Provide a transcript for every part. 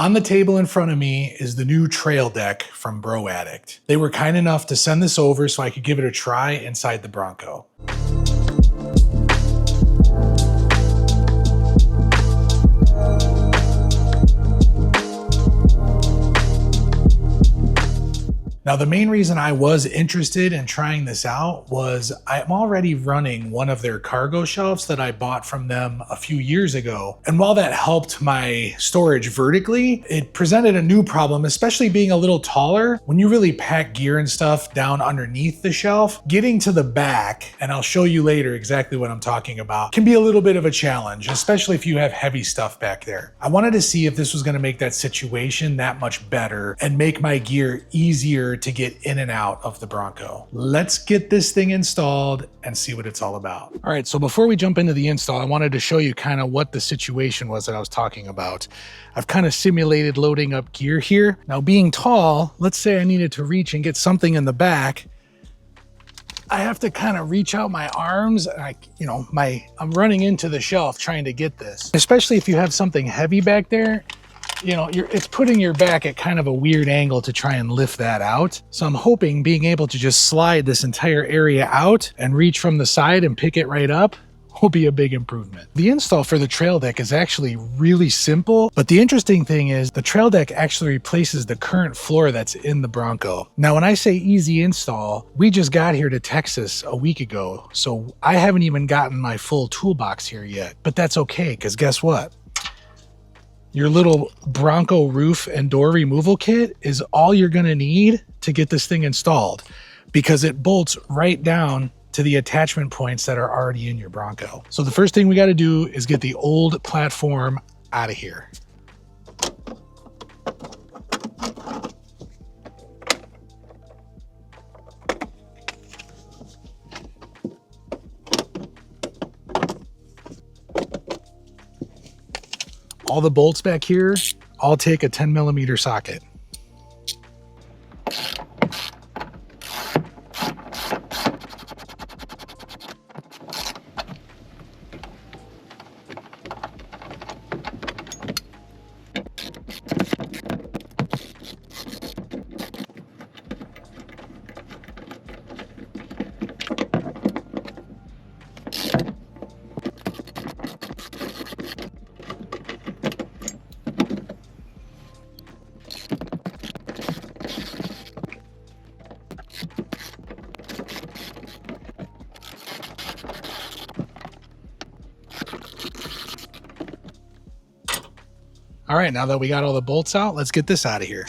On the table in front of me is the new TrailDeck from Broaddict. They were kind enough to send this over so I could give it a try inside the Bronco. Now, the main reason I was interested in trying this out was I'm already running one of their cargo shelves that I bought from them a few years ago. And while that helped my storage vertically, it presented a new problem, especially being a little taller. When you really pack gear and stuff down underneath the shelf, getting to the back, and I'll show you later exactly what I'm talking about, can be a little bit of a challenge, especially if you have heavy stuff back there. I wanted to see if this was going to make that situation that much better and make my gear easier to get in and out of the Bronco. Let's get this thing installed and see what it's all about. All right, so before we jump into the install, I wanted to show you kind of what the situation was that I was talking about. I've kind of simulated loading up gear here. Now, being tall, let's say I needed to reach and get something in the back. I have to kind of reach out my arms. I'm running into the shelf trying to get this, especially if you have something heavy back there. It's putting your back at kind of a weird angle to try and lift that out. So I'm hoping being able to just slide this entire area out and reach from the side and pick it right up will be a big improvement. The install for the TrailDeck is actually really simple, but the interesting thing is the TrailDeck actually replaces the current floor that's in the Bronco. Now, when I say easy install, we just got here to Texas a week ago, so I haven't even gotten my full toolbox here yet, but that's okay, because guess what? Your little Bronco roof and door removal kit is all you're gonna need to get this thing installed, because it bolts right down to the attachment points that are already in your Bronco. So the first thing we gotta do is get the old platform out of here. All the bolts back here, I'll take a 10mm socket. All right, now that we got all the bolts out, let's get this out of here.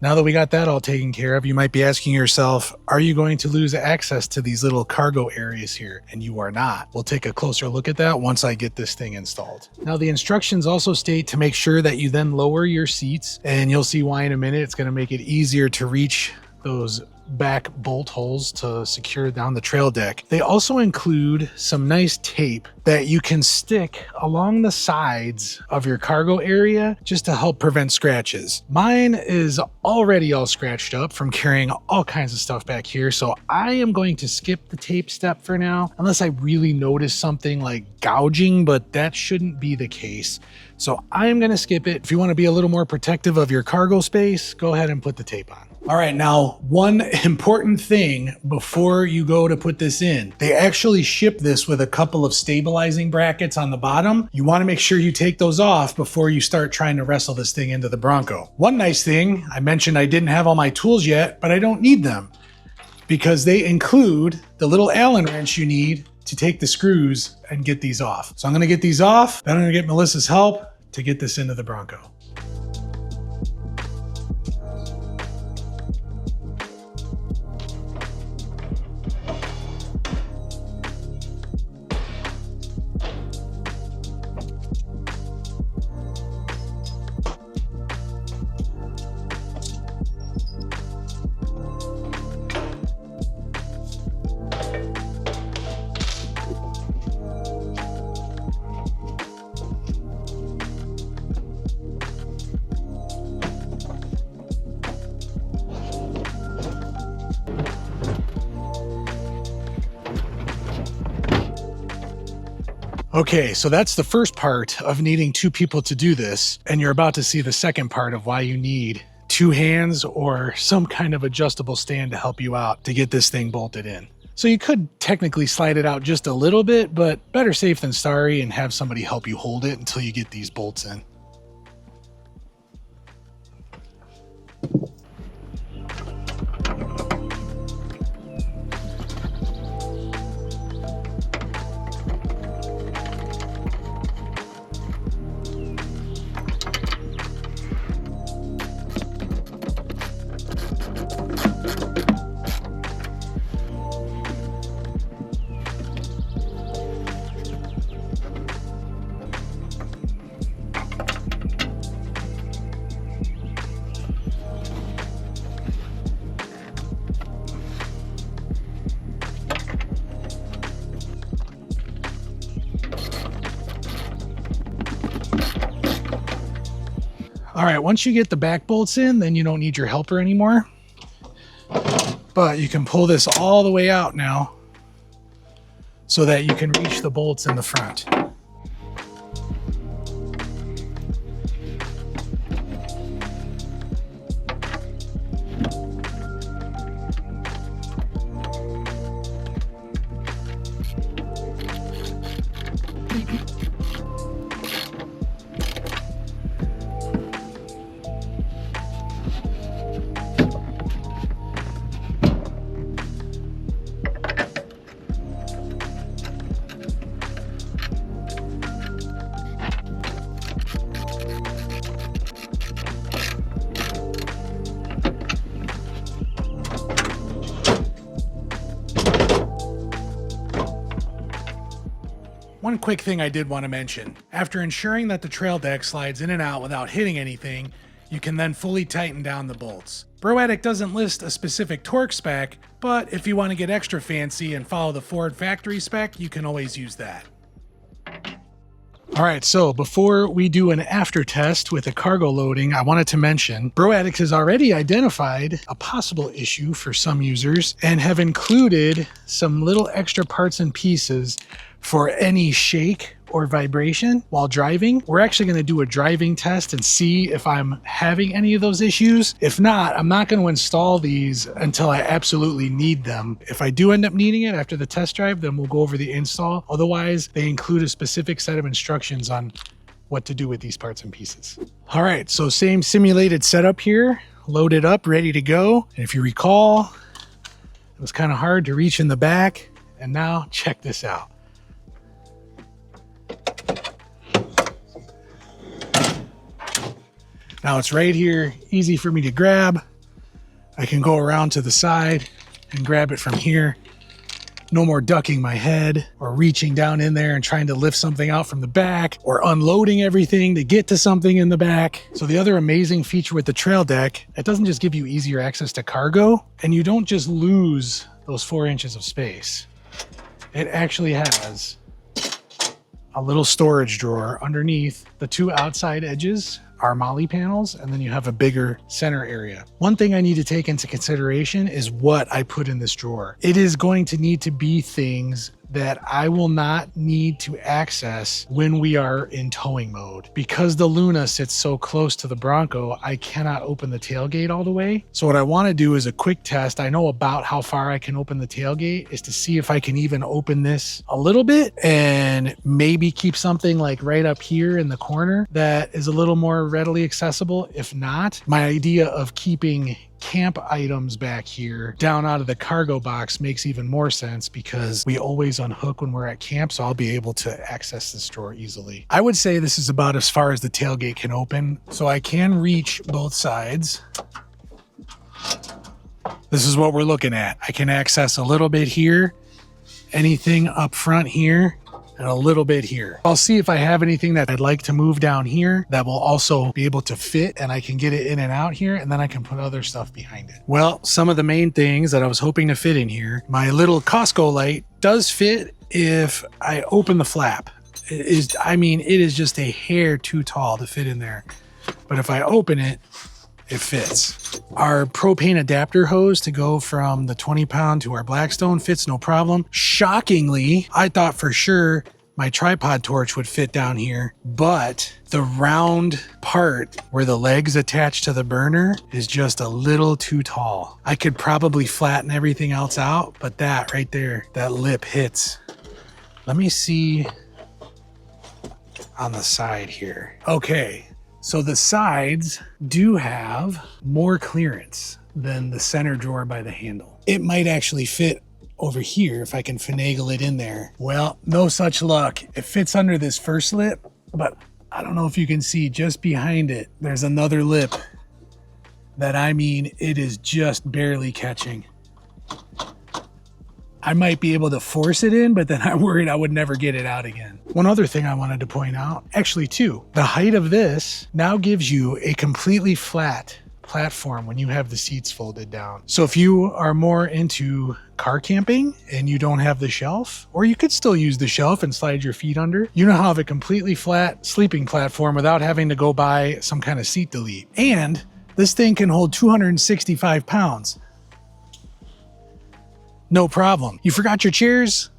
Now that we got that all taken care of, you might be asking yourself, are you going to lose access to these little cargo areas here? And you are not. We'll take a closer look at that once I get this thing installed. Now, the instructions also state to make sure that you then lower your seats, and you'll see why in a minute. It's going to make it easier to reach those back bolt holes to secure down the TrailDeck. They also include some nice tape that you can stick along the sides of your cargo area just to help prevent scratches. Mine is already all scratched up from carrying all kinds of stuff back here, so I am going to skip the tape step for now, unless I really notice something like gouging, but that shouldn't be the case. So I am going to skip it. If you want to be a little more protective of your cargo space, go ahead and put the tape on. All right, now one important thing before you go to put this in, they actually ship this with a couple of stabilizing brackets on the bottom. You want to make sure you take those off before you start trying to wrestle this thing into the Bronco. One nice thing, I mentioned I didn't have all my tools yet, but I don't need them because they include the little Allen wrench you need to take the screws and get these off. So I'm going to get these off, then I'm going to get Melissa's help to get this into the Bronco. Okay, so that's the first part of needing two people to do this, and you're about to see the second part of why you need two hands or some kind of adjustable stand to help you out to get this thing bolted in. So you could technically slide it out just a little bit, but better safe than sorry and have somebody help you hold it until you get these bolts in. All right, once you get the back bolts in, then you don't need your helper anymore. But you can pull this all the way out now so that you can reach the bolts in the front. One quick thing I did want to mention. After ensuring that the trail deck slides in and out without hitting anything, you can then fully tighten down the bolts. Broaddict doesn't list a specific torque spec, but if you want to get extra fancy and follow the Ford factory spec, you can always use that. Alright, so before we do an after test with a cargo loading, I wanted to mention Broaddict has already identified a possible issue for some users and have included some little extra parts and pieces for any shake or vibration while driving. We're actually going to do a driving test and see if I'm having any of those issues. If not, I'm not going to install these until I absolutely need them. If I do end up needing it after the test drive, then we'll go over the install. Otherwise, they include a specific set of instructions on what to do with these parts and pieces. All right, so same simulated setup here, loaded up, ready to go. And if you recall, it was kind of hard to reach in the back. And now check this out. Now it's right here, easy for me to grab. I can go around to the side and grab it from here. No more ducking my head or reaching down in there and trying to lift something out from the back or unloading everything to get to something in the back. So the other amazing feature with the TrailDeck, it doesn't just give you easier access to cargo, and you don't just lose those 4 inches of space. It actually has a little storage drawer underneath the 2 outside edges are molly panels, and then you have a bigger center area. One thing I need to take into consideration is what I put in this drawer. It is going to need to be things that I will not need to access when we are in towing mode. Because the Luna sits so close to the Bronco, I cannot open the tailgate all the way. So what I want to do is a quick test. I know about how far I can open the tailgate is to see if I can even open this a little bit and maybe keep something like right up here in the corner that is a little more readily accessible. If not, my idea of keeping camp items back here down out of the cargo box makes even more sense because we always unhook when we're at camp, so I'll be able to access this drawer easily. I would say this is about as far as the tailgate can open, so I can reach both sides. This is what we're looking at. I can access a little bit here, anything up front here, and a little bit here. I'll see if I have anything that I'd like to move down here that will also be able to fit, and I can get it in and out here, and then I can put other stuff behind it. Well, some of the main things that I was hoping to fit in here, my little Costco light does fit if I open the flap. It is just a hair too tall to fit in there. But if I open it, it fits. Our propane adapter hose to go from the 20 pound to our Blackstone fits no problem. Shockingly, I thought for sure my tripod torch would fit down here, but the round part where the legs attach to the burner is just a little too tall. I could probably flatten everything else out, but that right there, that lip hits. Let me see on the side here. Okay, so the sides do have more clearance than the center drawer by the handle. It might actually fit over here if I can finagle it in there. Well, no such luck. It fits under this first lip, but I don't know if you can see just behind it, there's another lip that, I mean, it is just barely catching. I might be able to force it in, but then I'm worried I would never get it out again. One other thing I wanted to point out, actually two, the height of this now gives you a completely flat platform when you have the seats folded down. So if you are more into car camping and you don't have the shelf, or you could still use the shelf and slide your feet under, you now have a completely flat sleeping platform without having to go buy some kind of seat delete. And this thing can hold 265 pounds. No problem. You forgot your chairs?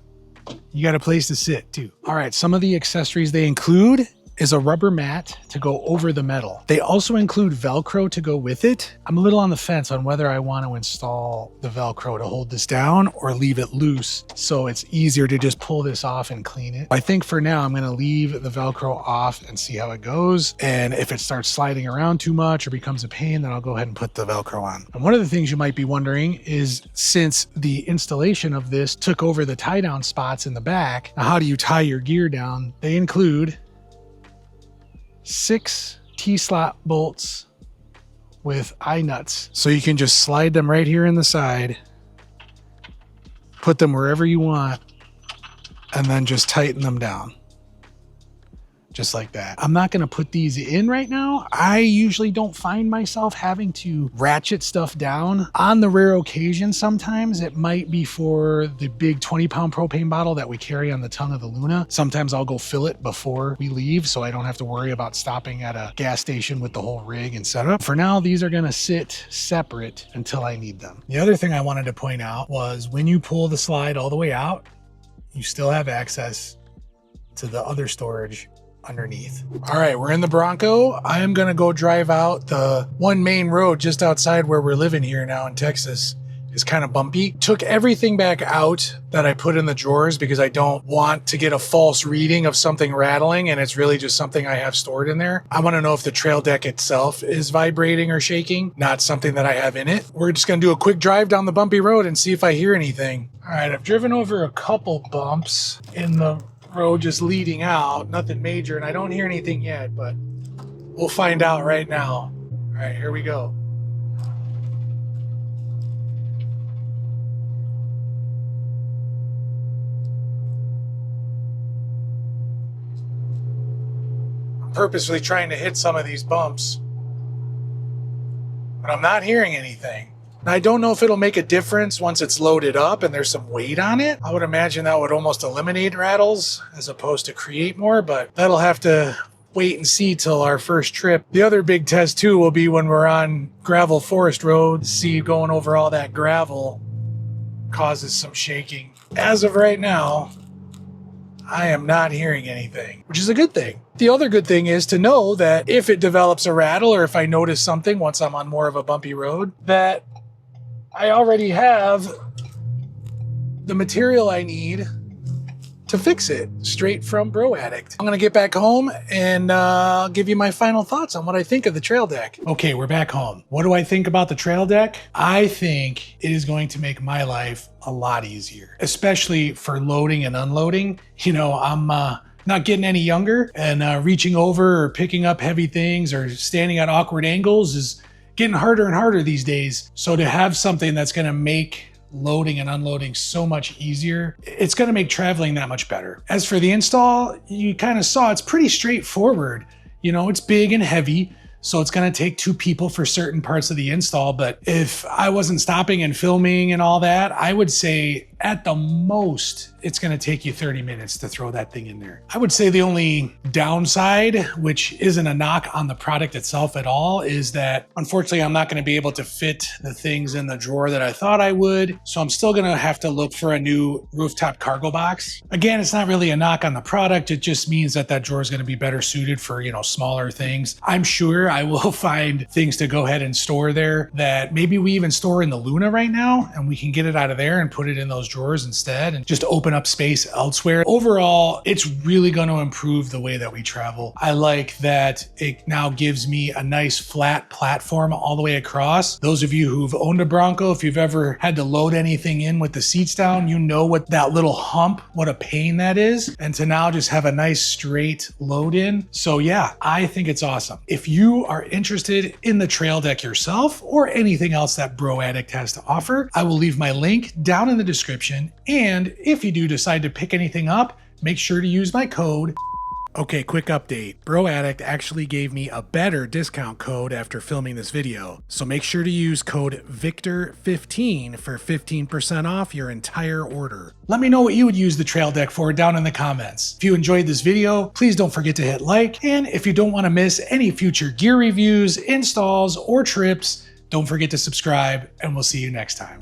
You got a place to sit too. All right, some of the accessories they include is a rubber mat to go over the metal. They also include Velcro to go with it. I'm a little on the fence on whether I want to install the Velcro to hold this down or leave it loose so it's easier to just pull this off and clean it. I think for now I'm going to leave the Velcro off and see how it goes. And if it starts sliding around too much or becomes a pain, then I'll go ahead and put the Velcro on. And one of the things you might be wondering is, since the installation of this took over the tie down spots in the back, now how do you tie your gear down? They include 6 T-slot bolts with eye nuts. So you can just slide them right here in the side, put them wherever you want, and then just tighten them down. Just like that. I'm not going to put these in right now. I usually don't find myself having to ratchet stuff down. On the rare occasion, sometimes it might be for the big 20-pound propane bottle that we carry on the tongue of the Luna. Sometimes I'll go fill it before we leave so I don't have to worry about stopping at a gas station with the whole rig and setup. For now, these are going to sit separate until I need them. The other thing I wanted to point out was when you pull the slide all the way out, you still have access to the other storage underneath. All right, we're in the Bronco. I am gonna go drive out the one main road just outside where we're living here now in Texas. It's kind of bumpy. Took everything back out that I put in the drawers because I don't want to get a false reading of something rattling, and it's really just something I have stored in there. I want to know if the TrailDeck itself is vibrating or shaking, not something that I have in it. We're just gonna do a quick drive down the bumpy road and see if I hear anything. All right, I've driven over a couple bumps in the road just leading out, nothing major, and I don't hear anything yet, but we'll find out right now. All right, here we go. I'm purposely trying to hit some of these bumps, but I'm not hearing anything. I don't know if it'll make a difference once it's loaded up and there's some weight on it. I would imagine that would almost eliminate rattles as opposed to create more, but that'll have to wait and see till our first trip. The other big test too will be when we're on gravel forest road, see going over all that gravel causes some shaking. As of right now, I am not hearing anything, which is a good thing. The other good thing is to know that if it develops a rattle or if I notice something once I'm on more of a bumpy road, that I already have the material I need to fix it straight from Broaddict. I'm gonna get back home and give you my final thoughts on what I think of the TrailDeck. Okay, we're back home. What do I think about the TrailDeck? I think it is going to make my life a lot easier, especially for loading and unloading. You know, I'm not getting any younger, and reaching over or picking up heavy things or standing at awkward angles is getting harder and harder these days. So to have something that's gonna make loading and unloading so much easier, it's gonna make traveling that much better. As for the install, you kind of saw it's pretty straightforward. You know, it's big and heavy, so it's gonna take 2 people for certain parts of the install. But if I wasn't stopping and filming and all that, I would say At the most, it's gonna take you 30 minutes to throw that thing in there. I would say the only downside, which isn't a knock on the product itself at all, is that unfortunately I'm not gonna be able to fit the things in the drawer that I thought I would. So I'm still gonna have to look for a new rooftop cargo box. Again, it's not really a knock on the product. It just means that that drawer is gonna be better suited for, smaller things. I'm sure I will find things to go ahead and store there that maybe we even store in the Luna right now, and we can get it out of there and put it in those drawers instead and just open up space elsewhere. Overall, it's really going to improve the way that we travel. I like that it now gives me a nice flat platform all the way across. Those of you who've owned a Bronco, if you've ever had to load anything in with the seats down, you know what that little hump, what a pain that is. And to now just have a nice straight load in. So yeah, I think it's awesome. If you are interested in the TrailDeck yourself or anything else that Broaddict has to offer, I will leave my link down in the description. And if you do decide to pick anything up, make sure to use my code. Okay, quick update. Broaddict actually gave me a better discount code after filming this video. So make sure to use code VICTOR15 for 15% off your entire order. Let me know what you would use the TrailDeck for down in the comments. If you enjoyed this video, please don't forget to hit like. And if you don't want to miss any future gear reviews, installs, or trips, don't forget to subscribe, and we'll see you next time.